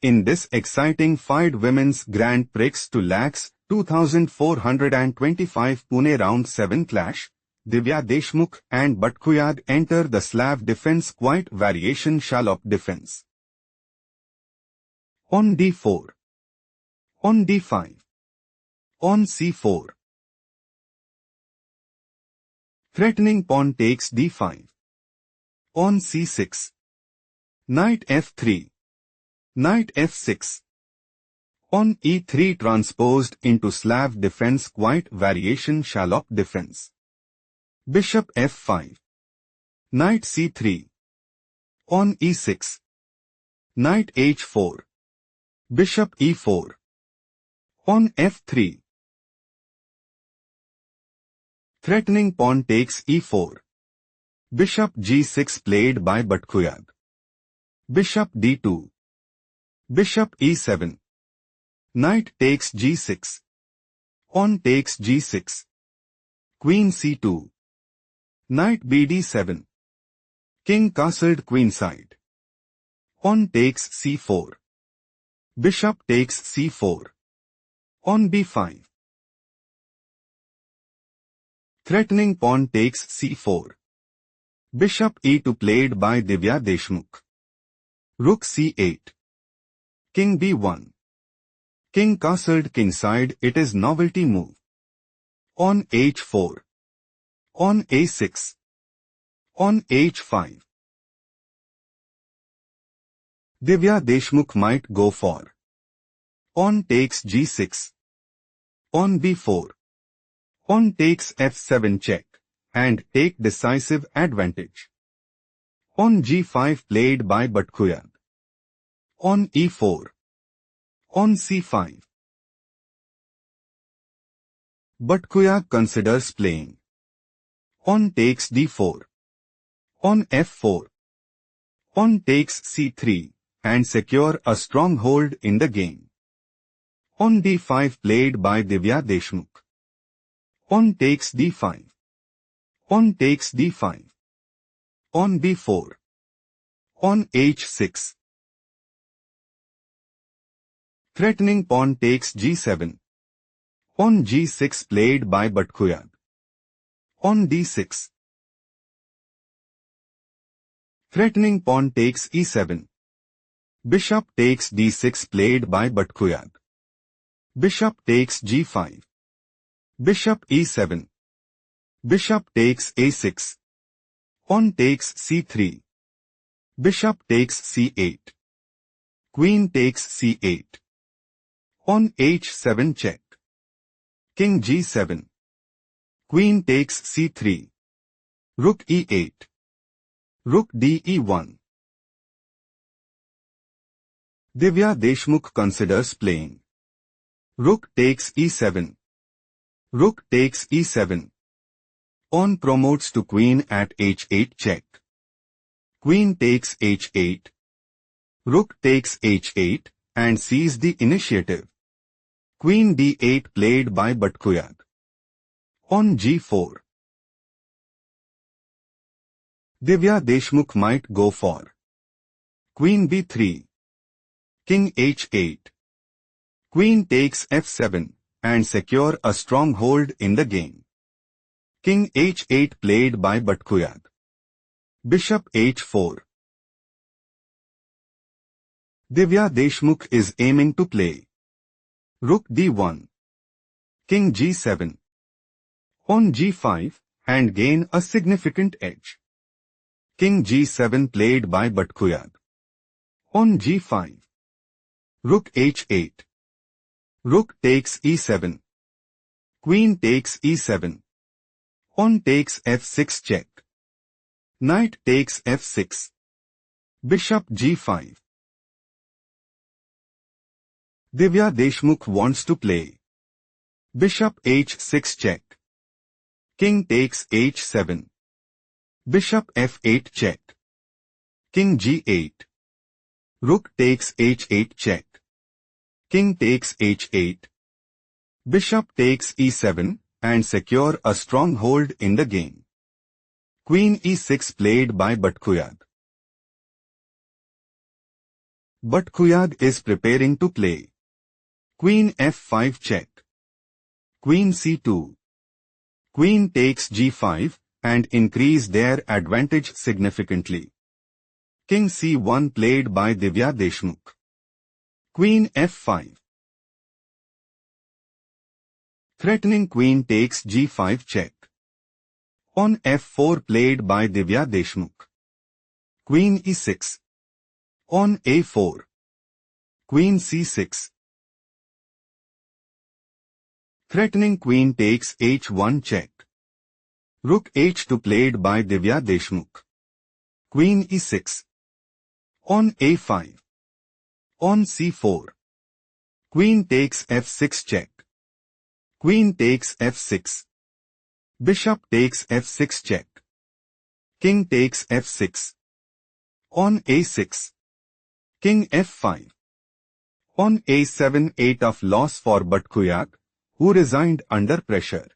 In this exciting Fide Women's Grand Prix to lakhs 2425 Pune Round 7 clash, Divya Deshmukh and Batkhuyag enter the Slav defense quite variation Shalop defense. On d4. On d5. On c4. Threatening pawn takes d5. On c6. Knight f3. Knight f6. On e3 transposed into Slav defense quite variation Shalop defense. Bishop f5. Knight c3. On e6. Knight h4. Bishop e4. On f3. Threatening pawn takes e4. Bishop g6 played by Batkhuyag. Bishop d2. Bishop e7. Knight takes g6. Pawn takes g6. Queen c2. Knight bd7. King castled queenside. Pawn takes c4. Bishop takes c4. On b5. Threatening pawn takes c4. Bishop e2 played by Divya Deshmukh. Rook c8. King b1. King castled kingside, it is novelty move. On h4. On a6. On h5. Divya Deshmukh might go for. Pawn takes g6. On b4. Pawn takes f7 check, and take decisive advantage. On g5 played by Batkhuyag. On e4. On c5. Batkhuyag considers playing. Pawn takes d4. On f4. Pawn takes c3, and secure a stronghold in the game. On d5 played by Divya Deshmukh. Pawn takes d5. Pawn takes d5. On b4. On h6. Threatening pawn takes g7. On g6 played by Batkhuyag. On d6. Threatening pawn takes e7. Bishop takes d6 played by Batkhuyag. Bishop takes g5. Bishop e7. Bishop takes a6. Pawn takes c3. Bishop takes c8. Queen takes c8. On h7 check. King g7. Queen takes c3. Rook e8. Rook de1. Divya Deshmukh considers playing. Rook takes e7. Rook takes e7. Pawn promotes to queen at h8 check. Queen takes h8. Rook takes h8 and sees the initiative. Queen d8 played by Batkhuyag. On g4. Divya Deshmukh might go for. Queen b3. King h8. Queen takes f7 and secure a stronghold in the game. King h8 played by Batkhuyag. Bishop h4. Divya Deshmukh is aiming to play. Rook d1. King g7. On g5 and gain a significant edge. King g7 played by Batkhuyag. On g5. Rook h8. Rook takes e7. Queen takes e7. Pawn takes f6 check. Knight takes f6. Bishop g5. Divya Deshmukh wants to play. Bishop h6 check. King takes h7. Bishop f8 check. King g8. Rook takes h8 check. King takes h8. Bishop takes e7 and secure a stronghold in the game. Queen e6 played by Batkhuyag. Batkhuyag is preparing to play. Queen f5 check. Queen c2. Queen takes g5 and increase their advantage significantly. King c1 played by Divya Deshmukh. Queen f5. Threatening queen takes g5 check. On f4 played by Divya Deshmukh. Queen e6. On a4. Queen c6. Threatening queen takes h1 check. Rook h2 played by Divya Deshmukh. Queen e6. On a5. On c4. Queen takes f6 check. Queen takes f6. Bishop takes f6 check. King takes f6. On a6. King f5. On a7 8 of loss for Batkhuyag, who resigned under pressure.